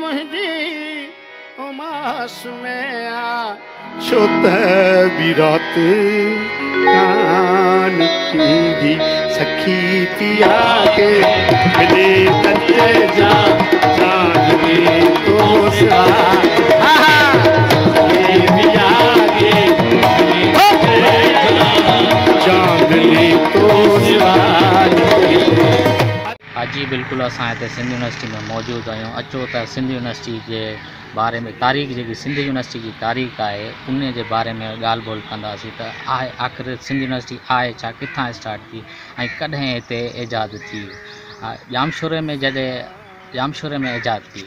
मुझी उमास में आ छुत बिरात कान की सखी पिया के मिले तत्ते जा जाने तो सा पिया के जाने तो सा। आज ही बिल्कुल असां हिते सिंध यूनिवर्सिटी में मौजूद आहियूं। अचो त सिंध यूनिवर्सिटी जे बारे में तारीख़ जेकी सिंध यूनिवर्सिटी जी तारीख़ आहे उन जे बारे में ॻाल्हि ॿोल कंदासीं त आहे आख़िर सिंध यूनिवर्सिटी आहे छा, किथां स्टार्ट थी ऐं कॾहिं हिते ईजाद थी। जामशोरे में जॾहिं जामशोरे में ईजाद थी,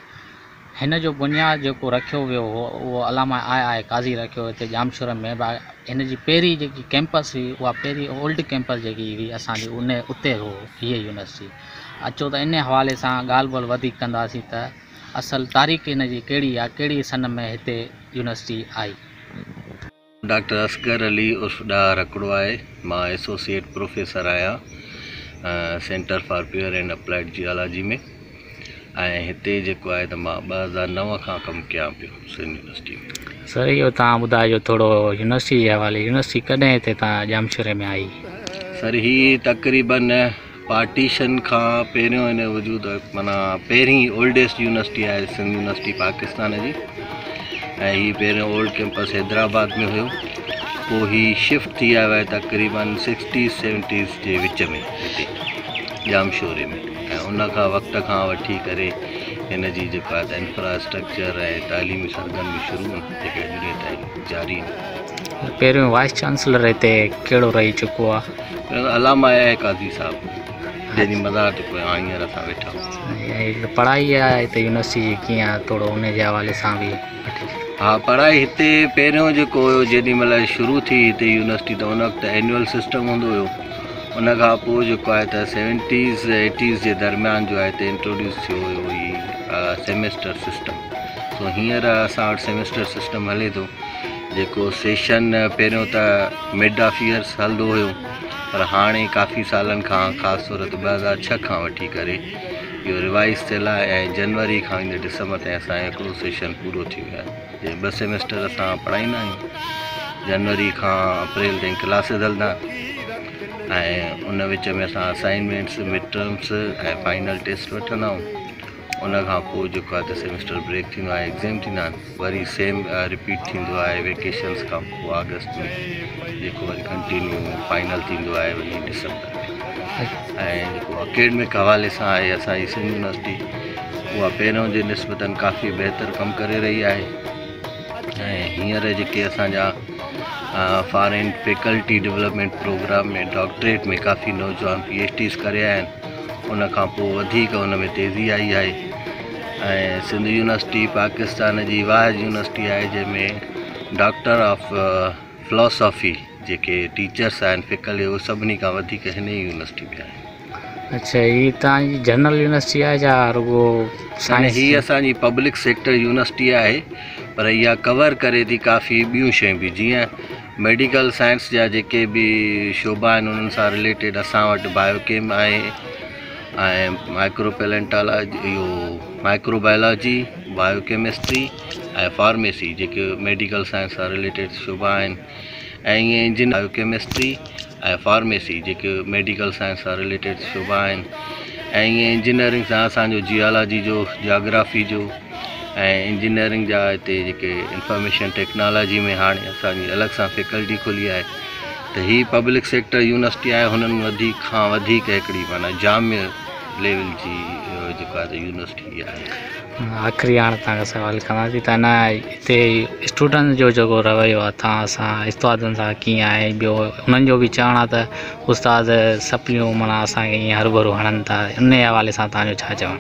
हिन जो बुनियाद जेको रखियो वियो हो उहो अलामा आहे काज़ी रखियो हिते जामशोरे में। हिन जी पहिरीं जेकी कैंपस हुई उहा पहिरीं ओल्ड कैंपस जेकी हुई असांजी उते हो हीअ यूनिवर्सिटी। अचो त इन हवाले सां ॻाल्हि ॿोल वधीक कंदासीं त असल तारीख़ हिन जी कहिड़ी आहे, कहिड़ी सन में हिते university I. Doctor Asghar Ali उर्फ डा रकड़ो आहे। मां एसोसिएट प्रोफेसर आहियां centre for pure and applied geology में। ऐं हिते जेको आहे त मां 2009 खां कमु कयां पियो सिंध यूनिवर्सिटी में। सर इहो तव्हां ॿुधाइजो थोरो यूनिवर्सिटी जे हवाले, यूनिवर्सिटी कॾहिं हिते तव्हां जामशोरे में आई? सर हीअ तक़रीबन पार्टीशन खां पहिरियों हिन वजूद माना पहिरीं ओल्डेस्ट यूनिवर्सिटी आहे सिंध यूनिवर्सिटी पाकिस्तान जी। ऐं हीअ पहिरियों ओल्ड कैंपस हैदराबाद में हुयो, पोइ हीअ शिफ्ट थी आयो आहे तक़रीबन 60-70s जे विच में हिते जामशोरे में। ऐं उन खां वक़्त खां वठी करे हिन जी जेका आहे इंफ्रास्ट्रक्चर ऐं तालीमी सरगर्मी शुरू जेके अॼु ॾींहं ताईं जारी आहिनि। पहिरियों वाइस चांसलर हिते कहिड़ो रही चुको आहे? अलामा आहे काज़ी साहब, जंहिंजी मज़ार ते पोइ हींअर असां वेठा। पढ़ाई आहे हिते यूनिवर्सिटी जी कीअं आहे, थोरो उन जे हवाले सां बि। हा, पढ़ाई हिते पहिरियों जेको हुयो जेॾी महिल शुरू थी हिते यूनिवर्सिटी त उन वक़्तु एनुअल सिस्टम हूंदो हुयो। उन खां पोइ जेको आहे त 70s-80s जे दरमियान जो आहे हिते इंट्रोड्यूस थियो हुयो हीअ सेमेस्टर सिस्टम। सो हींअर असां वटि सेमेस्टर सिस्टम हले थो, जेको सेशन पहिरियों त मिड ऑफ ईयर्स हलंदो हुयो, पर हाणे काफ़ी सालनि खां ख़ासि तौर ते 2006 खां वठी करे इहो रिवाइज़ थियल आहे। ऐं जनवरी खां ईंदे डिसंबर ताईं असांजो हिकिड़ो सेशन पूरो थी वियो आहे। जे 2 सेमेस्टर असां पढ़ाईंदा आहियूं, जनवरी खां अप्रैल ताईं क्लासिस हलंदा ऐं उन विच में असां असाइनमेंट्स, मिड टर्म्स ऐं फाइनल टेस्ट वठंदा आहियूं। उन खां पोइ जेको आहे त सेमेस्टर ब्रेक थींदो आहे, एग्ज़ाम थींदा आहिनि, वरी सेम रिपीट थींदो आहे वेकेशन्स खां पोइ अगस्त में, जेको वरी कंटिन्यू फाइनल थींदो आहे वरी डिसंबर में। ऐं जेको अकेडमिक हवाले सां आहे असांजी सिंध यूनिवर्सिटी, उहा पहिरियों जे निस्बतन काफ़ी बहितर कमु करे रही आहे। ऐं हींअर जेके असांजा फॉरेन फैकल्टी डेवलपमेंट प्रोग्राम में डॉक्टरेट में काफ़ी नौजवान PhDs करे आया आहिनि। उन खां पोइ वधीक उन में तेज़ी आई आहे। ऐं सिंध यूनिवर्सिटी पाकिस्तान जी वाहिद यूनिवर्सिटी आहे जंहिंमें डॉक्टर ऑफ फिलोसॉफी जेके टीचर्स आहिनि फैकल्टी उहे सभिनी खां वधीक हिन यूनिवर्सिटी में आहे। अच्छा, हीअ तव्हांजी जनरल यूनिवर्सिटी आहे या रुगो साइंस? हीअ असांजी पब्लिक सेक्टर यूनिवर्सिटी आहे, पर इहा कवर करे थी काफ़ी ॿियूं शयूं बि, जीअं मेडिकल साइंस जा जेके बि शोबा आहिनि उन्हनि सां रिलेटेड असां वटि बायोकेम आहे ऐं माइक्रोबायोलॉजी, बायोकेमिस्ट्री ऐं फार्मेसी जेके मेडिकल साइंस सां रिलेटेड शोबा आहिनि। ऐं ईअं इंजन बायोकेमिस्ट्री ऐं फार्मेसी जेके मेडिकल साइंस सां रिलेटेड शोबा आहिनि। ऐं ईअं इंजीनियरिंग सां असांजो जियोलॉजी जो, जियोग्राफी जो ऐं इंजीनियरिंग जा हिते जेके इंफॉर्मेशन टेक्नोलॉजी में हाणे असांजी अलॻि सां फैकल्टी खुली आहे। त हीअ पब्लिक सेक्टर यूनिवर्सिटी आहे, हुननि वधीक खां वधीक हिकिड़ी माना जामिया लेवल जी जेको आहे त यूनिवर्सिटी आहे। आख़िरी हाणे तव्हांखां सवाल कंदासीं त न हिते स्टूडेंट जो जेको रवैयो आहे तव्हां सां उस्तादनि सां कीअं आहे? ॿियो उन्हनि जो बि चवणु आहे त उस्ताद सपियूं माना असांखे ईअं हरू हणनि था, इन हवाले सां तव्हांजो छा चवणु?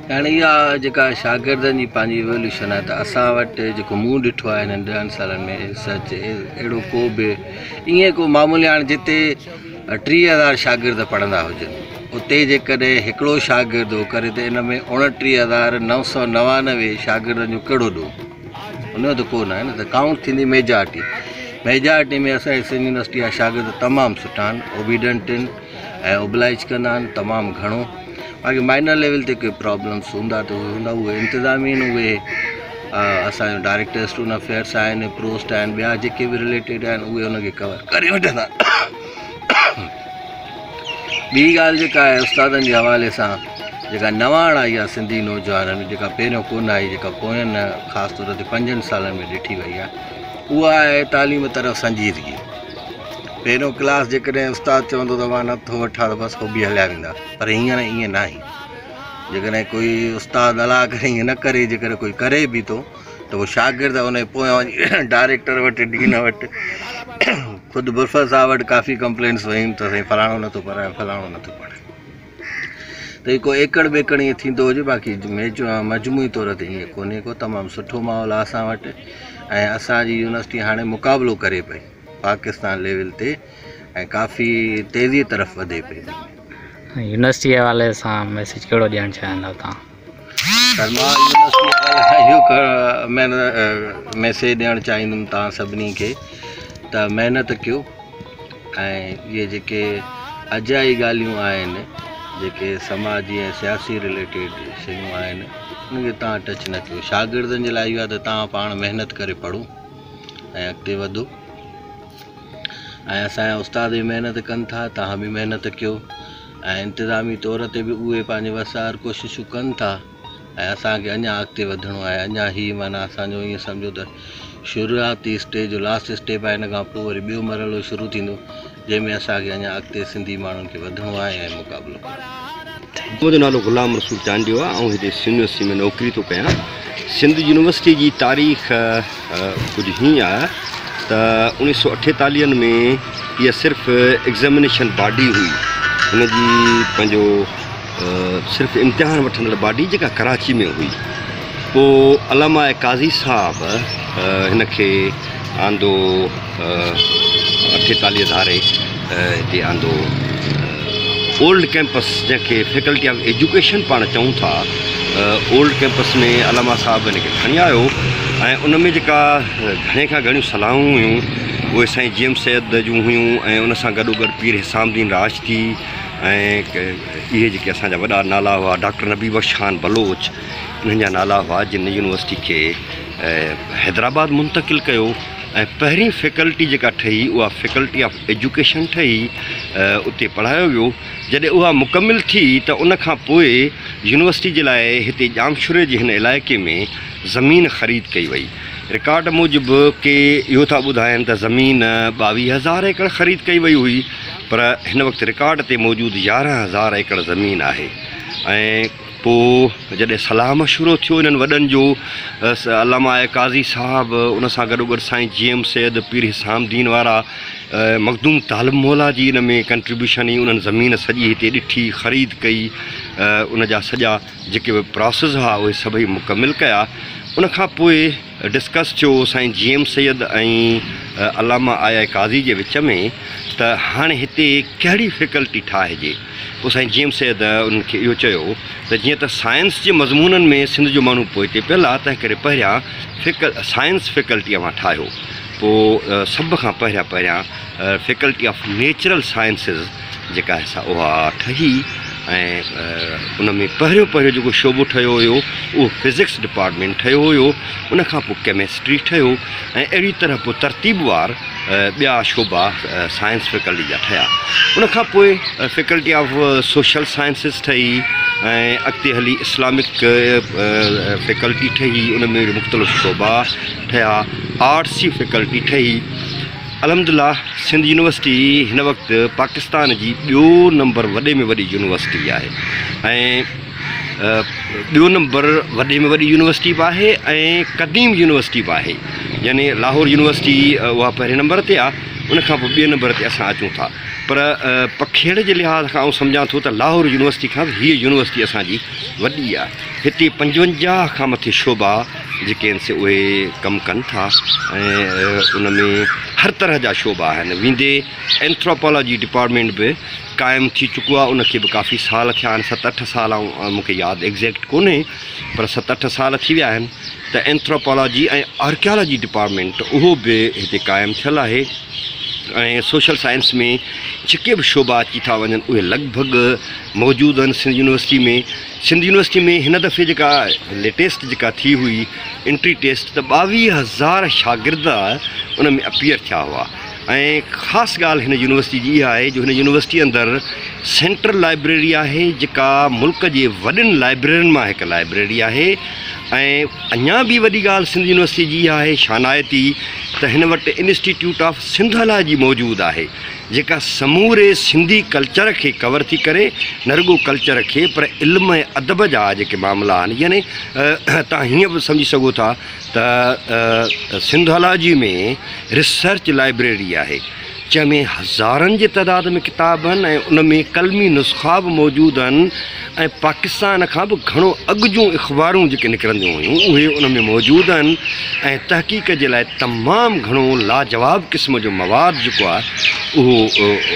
हाणे इहा जेका शागिर्दनि जी पंहिंजी इवोल्यूशन आहे, त असां वटि जेको मूं ॾिठो आहे हिननि 10 सालनि में सच अहिड़ो को बि ईअं को मामूली हाणे जिते 30,000 शागिर्द पढ़ंदा हुजनि उते जेकॾहिं हिकिड़ो शागिर्द हो करे त इन में 29,999 शागिर्दनि जो कहिड़ो ॾोह? उन जो त कोन आहे न, त काउंट थींदी मेजॉरिटी में असांजी सिंध यूनिवर्सिटी जा शागिर्द तमामु सुठा आहिनि, ओबीडेंट आहिनि ऐं ओबलाइज कंदा आहिनि तमामु घणो। बाक़ी माइनर लेवल ते कोई प्रॉब्लम्स हूंदा त हूंदा, उहे इंतज़ामीन उहे असांजो डायरेक्टर स्टूडेंट अफेयर्स आहिनि, प्रोस्ट आहिनि, ॿिया जेके बि रिलेटेड आहिनि उहे उनखे कवर करे वठंदा। ॿी ॻाल्हि जेका आहे उस्तादनि जे हवाले सां जेका नवाण आई आहे सिंधी नौजवाननि में, जेका पहिरियों कोन आई, जेका पोयनि ख़ासि तौर ते 5 सालनि में ॾिठी वई आहे, उहा आहे तालीम तरफ़ संजीदगी। पहिरियों क्लास जेकॾहिं उस्तादु चवंदो त मां नथो वठां त बसि हो बि हलिया वेंदा, पर हींअर ईअं न आहे। जेकॾहिं कोई उस्तादु अला करे ईअं न करे, जेकॾहिं कोई करे बि थो त उहो शागिर्द उन पोयां वञी डायरेक्टर वटि, डीन वटि, ख़ुदि बुरफर साहब वटि काफ़ी कंप्लेंट्स वयूं त साईं फलाणो नथो पढ़ाए, फलाणो नथो पढ़ाए। त को एकड़ बेकड़ ईअं थींदो हुजे, बाक़ी मजमूई तौर ते ईअं कोन्हे को। तमामु सुठो माहौल आहे असां वटि, ऐं असांजी यूनिवर्सिटी हाणे मुक़ाबिलो करे पई पाकिस्तान लेवल ते, ऐं काफ़ी तेज़ीअ तरफ़ वधे पई। यूनिवर्सिटी जे हवाले सां मैसेज कहिड़ो ॾियणु चाहींदा तव्हां? सर मां यूनिवर्सिटी वारे इहो मैसेज ॾियणु चाहींदुमि तव्हां सभिनी खे त महिनत कयो, ऐं इहे जेके अजाई ॻाल्हियूं आहिनि, जेके समाजी ऐं सियासी रिलेटेड शयूं आहिनि, उनखे तव्हां टच न कयो। शागिर्दनि जे लाइ इहो आहे त तव्हां पाण महिनत करे पढ़ो ऐं अॻिते वधो, ऐं असांजा उस्ताद बि महिनत कनि था, तव्हां बि महिनत कयो, ऐं इंतिज़ामी तौर ते बि उहे पंहिंजे वसार कोशिशूं कनि था, ऐं असांखे अञा अॻिते वधिणो आहे। अञा हीअ माना असांजो ईअं सम्झो त शुरूआती स्टेज जो लास्ट स्टेप आहे, हिन खां पोइ वरी ॿियो मरहलो शुरू थींदो, जंहिंमें असांखे अञा अॻिते सिंधी माण्हुनि खे वधिणो आहे ऐं मुक़ाबिलो करिणो आहे। मुंहिंजो नालो ग़ुलाम रसूल चांडियो आहे, ऐं हिते यूनिवर्सिटी में नौकिरी थो कयां। सिंध यूनिवर्सिटी जी तारीख़ कुझु हीअं आहे त 1948 में इहा सिर्फ़ु एग्ज़ामिनेशन बॉडी हुई, हुनजी पंहिंजो सिर्फ़ु इम्तिहान वठंदड़ बॉडी जेका कराची में हुई। पोइ अलामा काज़ी साहब हिन खे आंदो 48 धारे हिते आंदो ओल्ड कैंपस, जंहिंखे फैकल्टी ऑफ एजुकेशन पाण चऊं था, ओल्ड कैंपस में अलामा साहब हिन खे खणी आयो, ऐं उन में जेका घणे खां घणियूं सलाहूं हुयूं उहे साईं GM सैयद जूं हुयूं, ऐं उन सां गॾोगॾु पीर हिसामुद्दीन राशदी, ऐं इहे जेके असांजा वॾा नाला हुआ, डॉक्टर नबी बख्श ख़ान बलोच, इन्हनि जा नाला हुआ, जिन यूनिवर्सिटी खे हैदराबाद मुंतक़िल कयो। ऐं पहिरीं फैकल्टी जेका ठही उहा फैकल्टी ऑफ एजुकेशन ठही, उते पढ़ायो वियो। जॾहिं उहा मुकमिल थी त उन खां पोइ यूनिवर्सिटी जे लाइ हिते जामशुरे जे हिन इलाइक़े में ज़मीन ख़रीद कई वई। रिकॉर्ड मूजिबि के इहो था ॿुधाइनि त ज़मीन 22,000 एकड़ ख़रीद कई वई हुई, पर हिन वक़्तु रिकॉर्ड ते मौजूदु 11,000 एकड़ ज़मीन आहे। ऐं पोइ जॾहिं सलाह मशवरो थियो इन्हनि वॾनि जो, अलामा काज़ी साहब, उन सां गॾोगॾु साईं GM सैयद, पीर हिसामुद्दीन वारा, मखदूम तालिब मौला जी इन में कंट्रीब्यूशन हुई। उन्हनि ज़मीन सॼी हिते ॾिठी, ख़रीद कई, उन जा सॼा जेके बि प्रोसेस हुआ उहे सभई मुकमिल कया। उन खां पोइ डिस्कस थियो साईं GM सैयद ऐं अलामा काज़ी जे विच में त हाणे हिते कहिड़ी फैकल्टी ठाहिजे। पोइ साईं GM सैयद उन्हनि खे इहो चयो त जीअं त साइंस जे मज़मूननि में सिंध जो माण्हू पोइते पियल आहे, तंहिं करे पहिरियां साइंस फैकल्टी मां ठाहियो। पोइ सभ खां पहिरियां फैकल्टी ऑफ नेचुरल साइंसिस जेका आहे सा उहा ठही, ऐं उन में पहिरियों जेको शोबो ठहियो हुयो उहो फिज़िक्स डिपार्टमेंट ठहियो हुयो। उन खां पोइ केमिस्ट्री ठहियो, ऐं अहिड़ी तरह पोइ तरतीबवार ॿिया शोबा साइंस फैकल्टी जा ठहिया। उन खां पोइ फैकल्टी ऑफ सोशल साइंसिस ठही, ऐं अॻिते हली इस्लामिक फैकल्टी ठही, उन में मुख़्तलिफ़ शोबा ठहिया। आर्ट्स जी फैकल्टी ठही। अलहमदिल्ला सिंध यूनिवर्सिटी हिन वक़्तु पाकिस्तान जी ॿियों नंबर वॾे में वॾी यूनिवर्सिटी आहे, ऐं ॿियों नंबर वॾे में वॾी यूनिवर्सिटी बि आहे ऐं क़दीम यूनिवर्सिटी बि आहे। यानी लाहौर यूनिवर्सिटी उहा पहिरें नंबर ते आहे, उन खां पोइ ॿिए नंबर ते असां अचूं था। पर पखेड़ जे लिहाज़ खां आउं सम्झां थो त लाहौर यूनिवर्सिटी खां हीअ यूनिवर्सिटी असांजी वॾी आहे। हिते 55 खां मथे शोबा जेके आहिनि से उहे कमु कनि था, ऐं उन में हर तरह जा शोबा आहिनि। वेंदे एंथ्रोपोलॉजी डिपार्टमेंट बि क़ाइमु थी चुको आहे, उनखे बि काफ़ी साल थिया आहिनि, 7-8 साल, मूंखे यादि एग्ज़ैक्ट कोन्हे, पर 7-8 साल थी विया आहिनि। त एंथ्रोपोलॉजी ऐं आर्कियोलॉजी डिपार्टमेंट उहो बि हिते क़ाइमु थियलु आहे। ऐं सोशल साइंस में जेके बि शोबा अची था वञनि उहे लॻभॻि मौजूदु आहिनि सिंध यूनिवर्सिटी में। सिंध यूनिवर्सिटी में हिन दफ़े जेका लेटेस्ट जेका थी हुई एंट्री टेस्ट त 22,000 शागिर्द उन में अपीयर थिया हुआ। ऐं ख़ासि ॻाल्हि हिन यूनिवर्सिटी जी इहा आहे जो हिन यूनिवर्सिटी अंदरि सेंट्रल लाइब्रेरी आहे जेका मुल्क जे वॾनि लाइब्रेरियुनि मां हिकु लाइब्रेरी आहे। ऐं अञा बि वॾी ॻाल्हि सिंध यूनिवर्सिटी जी इहा आहे शानाइती त हिन वटि इंस्टीट्यूट ऑफ सिंधोलॉजी मौजूदु आहे जेका समूरे सिंधी कल्चर खे कवर थी करे, न रुॻो कल्चर खे पर इल्म ऐं अदब जा जेके मामला आहिनि। यानी तव्हां हीअं बि सम्झी सघो था त सिंधोलॉजी में रिसर्च लाइब्रेरी आहे जंहिंमें हज़ारनि जे तइदाद में किताब आहिनि ऐं उन में कलमी नुस्ख़ा बि मौजूदु आहिनि ऐं पाकिस्तान खां बि घणो अॻु जूं अख़बारूं जेके निकिरंदियूं हुयूं उहे उन में मौजूदु आहिनि ऐं तहक़ीक़ जे लाइ तमामु घणो लाजवाब क़िस्म जो मवादु जेको आहे उहो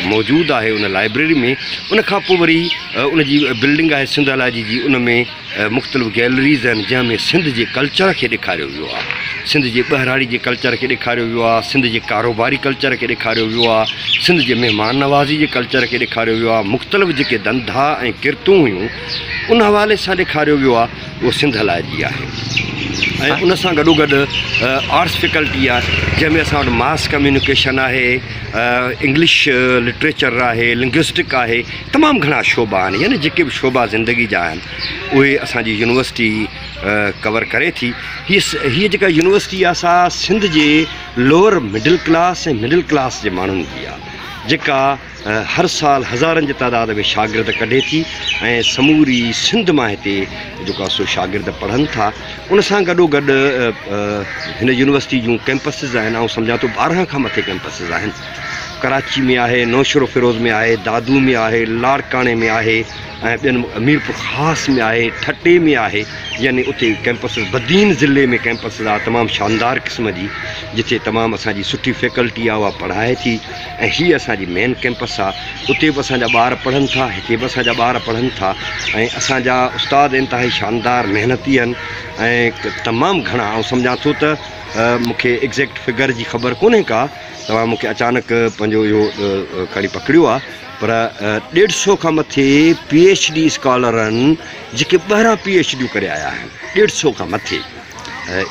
मौजूदु आहे उन लाइब्रेरी में। उन खां पोइ वरी उन जी बिल्डिंग आहे सिंधोलॉजी जी, उन में मुख़्तलिफ़ गैलरीज़ आहिनि जंहिंमें सिंध जे कल्चर खे ॾेखारियो वियो आहे, सिंध जे ॿहिराड़ी जे कल्चर खे ॾेखारियो वियो आहे, सिंध जे कारोबारी कल्चर खे ॾेखारियो वियो आहे, सिंध जे महिमान नवाज़ी जे कल्चर खे ॾेखारियो वियो आहे, मुख़्तलिफ़ जेके धंधा ऐं किरतूं हुयूं उन हवाले सां ॾेखारियो वियो आहे, उहो सिंधोलॉजी आहे। ऐं उन सां गॾोगॾु आर्ट्स फैकल्टी आहे जंहिंमें असां वटि मास कम्युनिकेशन आहे, इंग्लिश लिटरेचर आहे, लिंग्विस्टिक आहे, तमामु घणा शोबा आहिनि। यानी जेके बि शोबा ज़िंदगी जा आहिनि उहे असांजी यूनिवर्सिटी कवर करे थी। हीअ जेका यूनिवर्सिटी आहे सा सिंध जे लोअर मिडिल क्लास ऐं मिडिल क्लास जे माण्हुनि जी आहे जेका हर साल हज़ारनि जे तइदाद में शागिर्द कढे थी ऐं समूरी सिंध मां हिते जेको आहे सो शागिर्द पढ़नि था। उन सां गॾोगॾु हिन यूनिवर्सिटी जूं कैंपसिस आहिनि, ऐं सम्झां थो 12 खां मथे कैंपसिस आहिनि। कराची में आहे, नौशरो फिरोज़ में आहे, दादू में आहे, लाड़काणे में आहे ऐं ॿियनि अमीरपुर ख़ासि में आहे, ठटे में आहे। यानी उते कैंपसिस बदीन ज़िले में कैंपसिस आहे तमामु शानदार क़िस्म जी जिथे तमामु असांजी सुठी फैकल्टी आहे उहा पढ़ाए थी ऐं हीअ असांजी मेन कैंपस आहे। उते बि असांजा ॿार पढ़नि था, हिते बि असांजा ॿार पढ़नि था ऐं असांजा उस्ताद इंतिहाई शानदार महिनती आहिनि ऐं तमामु घणा। ऐं सम्झां थो त मूंखे एग्ज़ैक्ट फिगर जी ख़बर कोन्हे का, तव्हां मूंखे अचानक पंहिंजो इहो खणी पकड़ियो आहे, पर 150 खां मथे PhD स्कॉलर आहिनि जेके 12 PhD करे आया आहिनि, 150 खां मथे।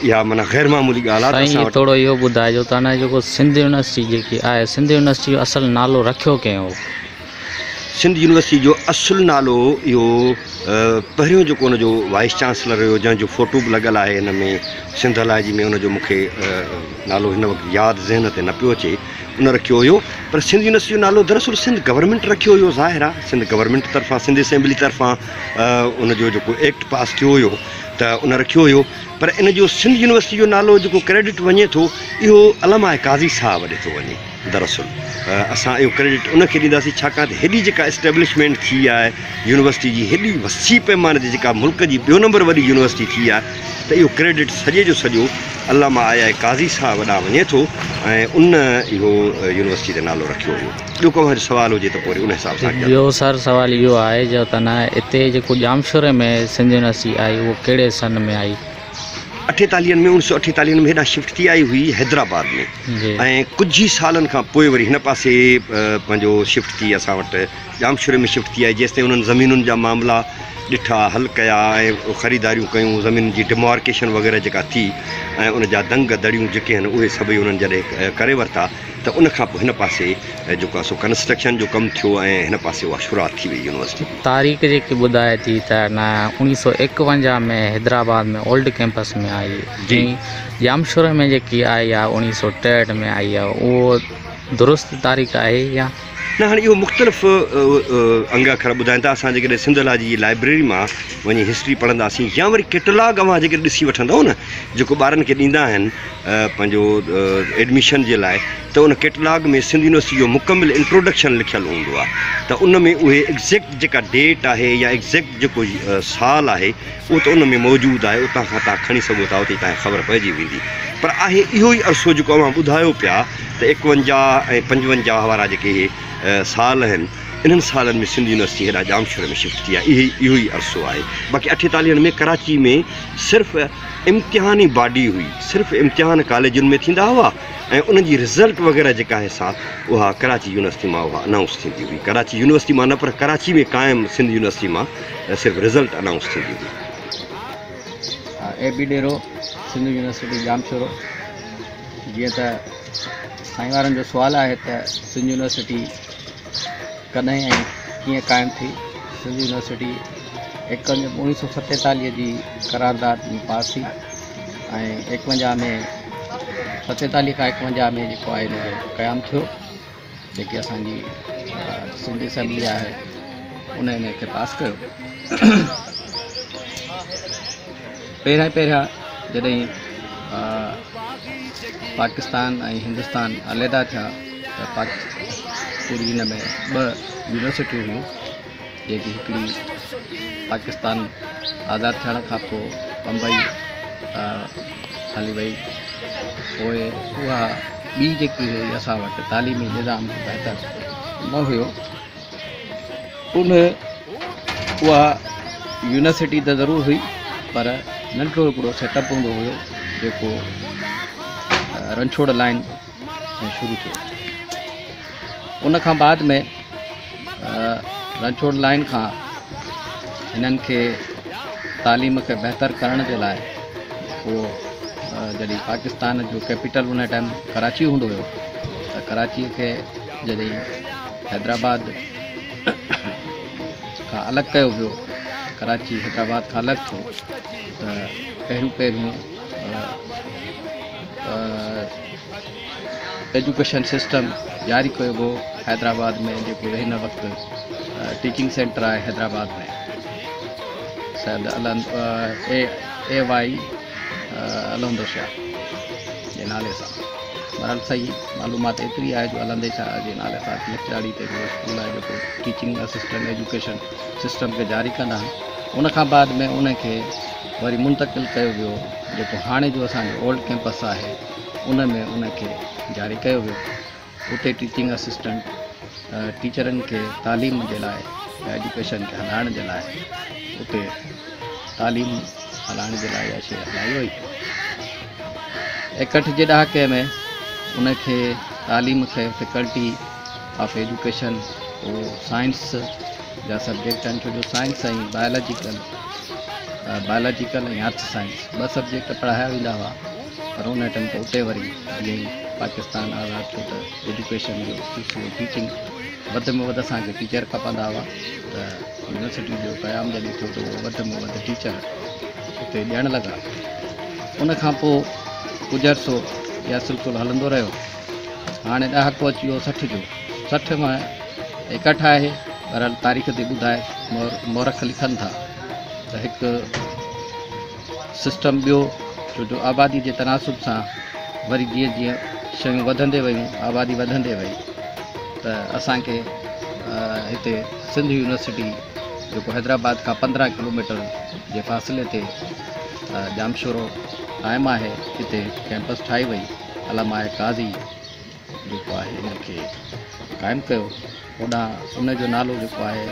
इहा माना ग़ैर मामूली ॻाल्हि आहे। साईं थोरो इहो ॿुधाइजो त न जेको सिंध यूनिवर्सिटी जेकी आहे, सिंध यूनिवर्सिटी जो असुलु नालो रखियो कंहिं हो? सिंध यूनिवर्सिटी जो असुलु नालो इहो पहिरियों जेको हुनजो वाइस चांसलर हुयो जंहिंजो फ़ोटो बि लॻियलु आहे हिन में सिंधोलॉजी में, हुनजो मूंखे नालो हिन वक़्तु यादि ज़हन ते न पियो अचे, उन रखियो हुयो। पर सिंध यूनिवर्सिटी जो नालो दरअसल सिंध गवर्नमेंट रखियो हुयो, ज़ाहिर आहे सिंध गवर्नमेंट तरफ़ां, सिंध असेंबली तरफ़ां उनजो जेको एक्ट पास थियो हुयो त उन रखियो हुयो। पर इन जो सिंध यूनिवर्सिटी जो नालो जेको क्रेडिट वञे थो इहो अलामा काज़ी साहब ॾे थो वञे। दरअसल असां इहो क्रेडिट उनखे ॾींदासीं छाकाणि त हेॾी जेका एस्टेब्लिशमेंट थी आहे यूनिवर्सिटी जी, हेॾी वसी पैमाने ते जेका मुल्क जी 2 नंबर वॾी यूनिवर्सिटी थी आहे, त इहो क्रेडिट सॼे जो सॼो अलामा आया काज़ी साहब ॾांहुं वञे थो ऐं उन इहो यूनिवर्सिटी जो नालो रखियो हुयो। ॿियो को सुवाल हुजे त पोइ उन हिसाब सां। ॿियो सर सुवाल इहो आहे जो त न हिते जेको जामशोरे में सिंध यूनिवर्सिटी आई उहो कहिड़े सन में आई? 48 में 1948 में हेॾां शिफ्ट थी आई हुई हैदराबाद में ऐं कुझु ई सालनि खां पोइ वरी हिन पासे पंहिंजो शिफ्ट थी असां वटि जामशोरे में शिफ्ट थी आई। जेसिताईं उन्हनि ज़मीनुनि जा मामला ॾिठा, हल कया ऐं ख़रीदारियूं कयूं, ज़मीन जी डिमार्केशन वग़ैरह जेका थी ऐं उन जा दंग दड़ियूं जेके आहिनि उहे सभई उन्हनि जॾहिं करे वरिता त उन खां पोइ हिन पासे जेको आहे सो कंस्ट्रक्शन जो कमु थियो ऐं हिन पासे उहा शुरूआति थी वई यूनिवर्सिटी। तारीख़ जेकी ॿुधाए थी त न 1951 में हैदराबाद में ओल्ड कैंपस में आई जी, जामशोरे में जेकी आई आहे 1963 में आई आहे, उहो दुरुस्त तारीख़ आहे या न? हाणे इहो मुख़्तलिफ़ अंग अखर ॿुधाइनि था। असां जेकॾहिं सिंधोलॉजी जी लाइब्रेरी मां वञी हिस्ट्री पढ़ंदासीं या वरी कैटलॉग अवां जेके ॾिसी वठंदव न जेको ॿारनि खे ॾींदा आहिनि पंहिंजो एडमिशन जे लाइ, त उन कैटलॉग में सिंध यूनिवर्सिटी जो मुकमिल इंट्रोडक्शन लिखियलु हूंदो आहे। त उन में उहे एग्ज़ैक्ट जेका डेट आहे या एग्ज़ैक्ट जेको साल आहे उहो त उन में मौजूदु आहे, उतां खां तव्हां खणी सघो था, उते तव्हांखे ख़बर पइजी वेंदी। पर आहे इहो ई अरसो जेको अवां ॿुधायो पिया त 51 ऐं 55 वारा जेके साल आहिनि इन्हनि सालनि में सिंध यूनिवर्सिटी हेॾा जामशोर में शिफ्ट थी आहे। इहो ई अरसो आहे। बाक़ी 48 में कराची में सिर्फ़ु इम्तिहानी बॉडी हुई, सिर्फ़ु इम्तिहान कॉलेजुनि में थींदा हुआ ऐं उन्हनि जी रिज़ल्ट वग़ैरह जेका आहे सा उहा कराची यूनिवर्सिटी मां उहा अनाउंस थींदी हुई। कराची यूनिवर्सिटी मां न, पर कराची में क़ाइमु सिंध यूनिवर्सिटी मां सिर्फ़ु रिज़ल्ट अनाउंस थींदी हुई। ए बी डेरो सिंध यूनिवर्सिटी जामशोरो। जीअं त साईं वारनि जो सुवालु आहे त सिंध यूनिवर्सिटी कॾहिं ऐं कीअं क़ाइमु थी। सिंध यूनिवर्सिटी 1947 जी करारदाद में पास थी ऐं 51 में 47 खां 51 में जेको आहे हिनजो क़यामु थियो। जेकी असांजी सिंधी असेंबली आहे उन हिनखे पास कयो। पहिरियां जॾहिं पाकिस्तान ऐं हिंदुस्तान अलहदा थिया त पूरी हिन में 2 यूनिवर्सिटियूं हुयूं, जेकी हिकिड़ी पाकिस्तान आज़ादु थियण खां पोइ बम्बई हली वई। पोइ उहा ॿी जेकी हुई असां वटि तालीमी निज़ाम बहितर न हुयो, उहा यूनिवर्सिटी त ज़रूरु हुई पर नंढिड़ो हिकिड़ो सेटअप हूंदो हुयो जेको रणछोड़ लाइन में शुरू थियो। उन खां बाद में रणछोड़ लाइन खां हिननि खे तालीम खे बहितर करण जे लाइ पोइ जॾहिं पाकिस्तान जो कैपिटल उन टाइम कराची हूंदो हुयो त कराचीअ खे जॾहिं हैदराबाद खां अलॻि कयो वियो, कराची हैदराबाद खां अलॻि थियो त पहिरियों एजुकेशन सिस्टम जारी कयो वियो हैदराबाद में, जेको हिन वक़्तु टीचिंग सेंटर आहे हैदराबाद में, शायदि AY अलहंदो शाह जे नाले सां। बहरहाल सही मालूमात एतिरी आहे जो अलहंदे शाह जे नाले सां लखचाड़ी ते स्कूल आहे जेको टीचिंग असिस्टेंट एजुकेशन सिस्टम खे जारी कंदा आहिनि। उन खां बाद में उनखे वरी मुंतकिल कयो वियो, जेको हाणे जो असांजो ओल्ड कैंपस आहे उन में उनखे जारी कयो वियो। उते टीचिंग असिस्टेंट टीचरनि खे तालीम जे लाइ एजुकेशन खे हलाइण जे लाइ उते तालीम हलाइण जे लाइ इहा शइ हलाई वई। 61 जे ॾहाके में उनखे तालीम खे फैकल्टी ऑफ एजुकेशन साइंस जा सब्जेक्ट आहिनि, छो जो साइंस ऐं बायोलॉजिकल ऐं अर्थ साइंस 2 सब्जेक्ट पढ़ाया वेंदा हुआ। पर उन टाइम ते उते वरी जीअं ई पाकिस्तान आज़ादु थियो त एजुकेशन जो टीचिंग वधि में वधि असांखे टीचर खपंदा हुआ, त यूनिवर्सिटी जो क़याम जॾहिं थियो त उहो वधि में वधि टीचर उते ॾियणु लॻा। उन खां पोइ कुझु अर्सो इहा सिलसिलो हलंदो रहियो। हाणे ॾहाको अची वियो 60 जो। 60 मां 61 आहे, बहरहाल तारीख़ ते ॿुधाए मौरख लिखनि था त हिकु सिस्टम ॿियो, छो जो आबादी जे तनासुब सां वरी जीअं जीअं शयूं वधंदे वयूं, आबादी वधंदे वई, त असांखे हिते सिंध यूनिवर्सिटी जेको हैदराबाद खां 15 किलोमीटर जे फ़ासिले ते जामशोरो क़ाइमु आहे, हिते कैंपस ठाही वई। अलामा काज़ी जेको आहे हिनखे क़ाइमु कयो। होॾां उनजो नालो जेको आहे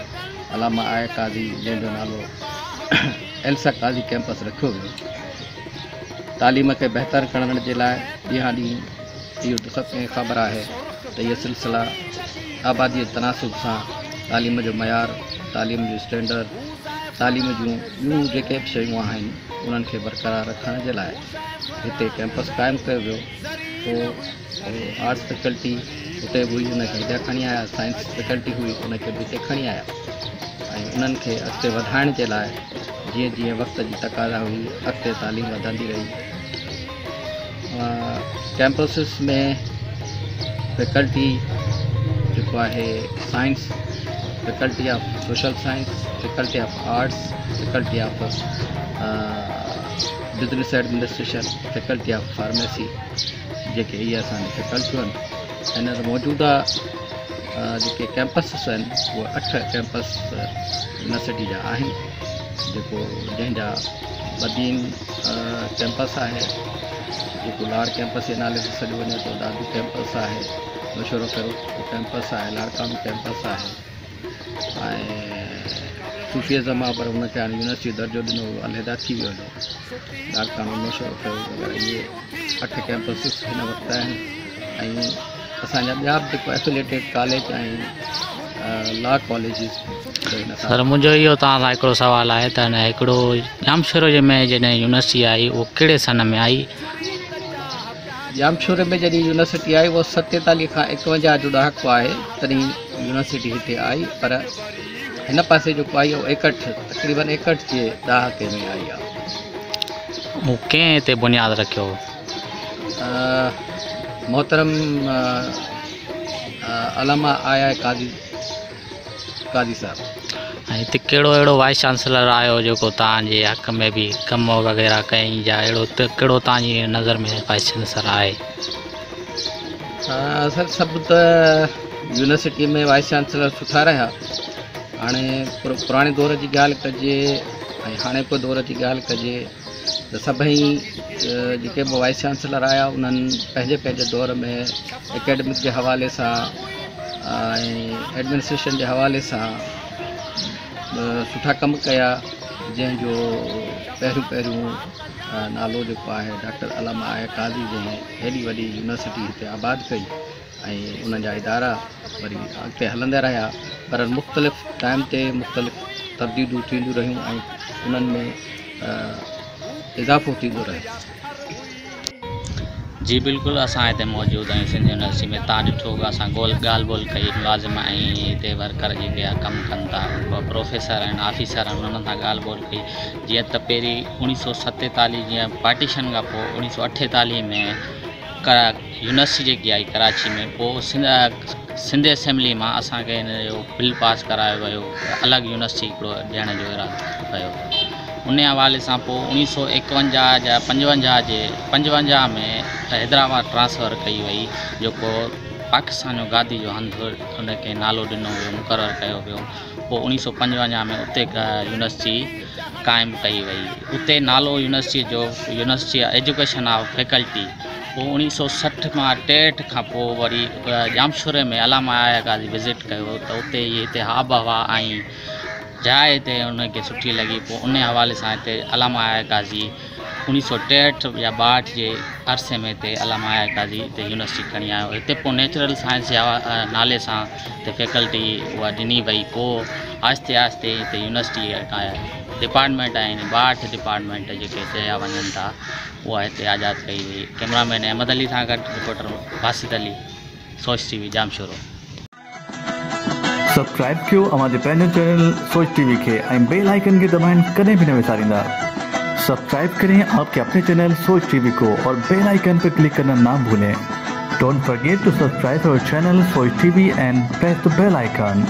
अलामा काज़ी, जंहिंजो नालो एल्सा काज़ी कैंपस रखियो वियो। तालीम खे बहितर करण जे लाइ ॾींहं ॾींहुं इहो त सभिनी खे ख़बर आहे त इहा सिलसिला आबादी जे तनासुब सां तालीम जो मयार, तालीम जो स्टैंडर्ड, तालीम जूं ॿियूं जेके बि शयूं आहिनि उन्हनि खे बरक़रार रखण जे लाइ हिते कैंपस क़ाइमु कयो वियो। पोइ आर्ट्स फैकल्टी उते हुई, उनखे हिते खणी आया, साइंस फैकल्टी हुई उनखे बि हिते खणी आया ऐं उन्हनि खे अॻिते वधाइण जे लाइ जीअं जीअं वक़्त जी तक़ाज़ा हुई अॻिते तालीम वधंदी रही। कैंपसिस में फैकल्टी जेको आहे science, faculty of social science, faculty of arts, faculty of business administration, faculty of pharmacy, जेके इहे असांजी फैकल्टियूं आहिनि। हिन मौजूदा जेके कैंपसिस आहिनि उहे 8 कैंपस यूनिवर्सिटी जा आहिनि, जेको जंहिंजा बदीन कैंपस आहे, जेको लाड़ कैंपस जे नाले सां सॾियो वञे थो। दादू कैंपस आहे, मशहूरु करो कैंपस आहे, लाड़काम कैंपस आहे, सूफिज़म आहे, पर हुनखे हाणे यूनिवर्सिटी दर्जो ॾिनो अलहदा थी वियो हुयो। डॉक्टराणो मशवरो कयो वग़ैरह। इहे 8 कैंपसिस हिन वक़्तु आहिनि ऐं असांजा ॿिया बि जेको एफिलेटेड कॉलेज आहिनि लॉ कॉलेजिस। सर मुंहिंजो इहो तव्हां सां हिकिड़ो सुवालु आहे त हिकिड़ो जामशोरे में जॾहिं यूनिवर्सिटी आई उहो कहिड़े सन में आई? जामशोरे में जॾहिं यूनिवर्सिटी आई उहो 47 खां 51 जो ॾहाको आहे, तॾहिं यूनिवर्सिटी हिते आई। पर हिन पासे जेको आई उहो 61 तक़रीबन 61 जे ॾहाके में आई आहे। उहो कंहिं हिते बुनियादु रखियो? मोहतरम अलामा आया कादी साहब। ऐं हिते कहिड़ो अहिड़ो वाइस चांसलर आयो जेको तव्हांजे हक़ में बि कम वग़ैरह कयईं, या अहिड़ो कहिड़ो तव्हांजी नज़र में वाइस चांसलर आहे? सर सभु त यूनिवर्सिटी में वाइस चांसलर सुठा रहिया। हाणे पुराणे दौर जी ॻाल्हि कजे ऐं हाणेको दौर जी ॻाल्हि कजे त सभई जेके बि वाइस चांसलर आया उन्हनि पंहिंजे दौर में एकेडमिक जे हवाले सां ऐं एडमिनिस्ट्रेशन जे हवाले सां सुठा कम कया। जंहिंजो पहिरियों नालो जेको आहे डॉक्टर अलामा आया कादी, जंहिं हेॾी वॾी यूनिवर्सिटी हिते आबाद कई ऐं उन्हनि जा इदारा वरी अॻिते हलंदा रहिया। पर मुख़्तलिफ़ टाइम ते मुख़्तलिफ़ तब्दीलियूं थींदियूं रहियूं ऐं उन्हनि में इज़ाफ़ो थींदो रहियो। जी बिल्कुलु, असां हिते मौजूदु आहियूं सिंध यूनिवर्सिटी में। तव्हां ॾिठो असां ॻाल्हि ॿोल कई मुलाज़िम ऐं हिते वर्कर जेके आहे कमु कनि था, प्रोफेसर आहिनि, ऑफिसर आहिनि, उन्हनि सां ॻाल्हि ॿोल कई। जीअं त पहिरीं 1947 जीअं पार्टीशन खां पोइ 1948 में यूनिवर्सिटी जेकी आई कराची में, पोइ सिंध असेंबली मां असांखे हिन जो बिल पास करायो वियो, अलॻि यूनिवर्सिटी हिकिड़ो ॾियण जो इरादो कयो। उन हवाले सां पोइ 1951 या 55 में हैदराबाद ट्रांसफ़र कई वई, जेको पाकिस्तान जो गादी जो हंधु उनखे नालो ॾिनो वियो, मुक़ररु कयो वियो। पोइ 1955 में उते यूनिवर्सिटी क़ाइमु कई वई। उते नालो यूनिवर्सिटी एजुकेशन ऑफ फैकल्टी। पोइ 1960 मां 63 खां पोइ वरी जामशोरे में अलामा आया कादी विज़िट कयो त उते हिते आब हवा ऐं जाइ हिते उनखे सुठी लॻी। पोइ उन हवाले सां हिते अलामा आया काज़ी 1963 या 62 जे अरसे में हिते अलामा आया काज़ी हिते यूनिवर्सिटी खणी आयो। हिते पोइ नेचुरल साइंस जे नाले सां हिते फैकल्टी उहा ॾिनी वई। पोइ आहिस्ते आहिस्ते हिते यूनिवर्सिटी डिपार्टमेंट आहिनि, 62 डिपार्टमेंट जेके चया वञनि था, उहा हिते आज़ादु कई वई। कैमरामैन अहमद अली सां गॾु रिपोर्टर बासित अली, सोच टीवी जामशोरो। सब्सक्राइब कयो हमारे पैनल चैनल सोच टीवी के बेल आइकन के दबाएं, कदें भी न विसारिंदा। सब्सक्राइब करें आपके अपने चैनल सोच टीवी को और बेल आइकन पर क्लिक करना ना भूलें। Don't forget to subscribe our channel Soch TV and press the bell icon.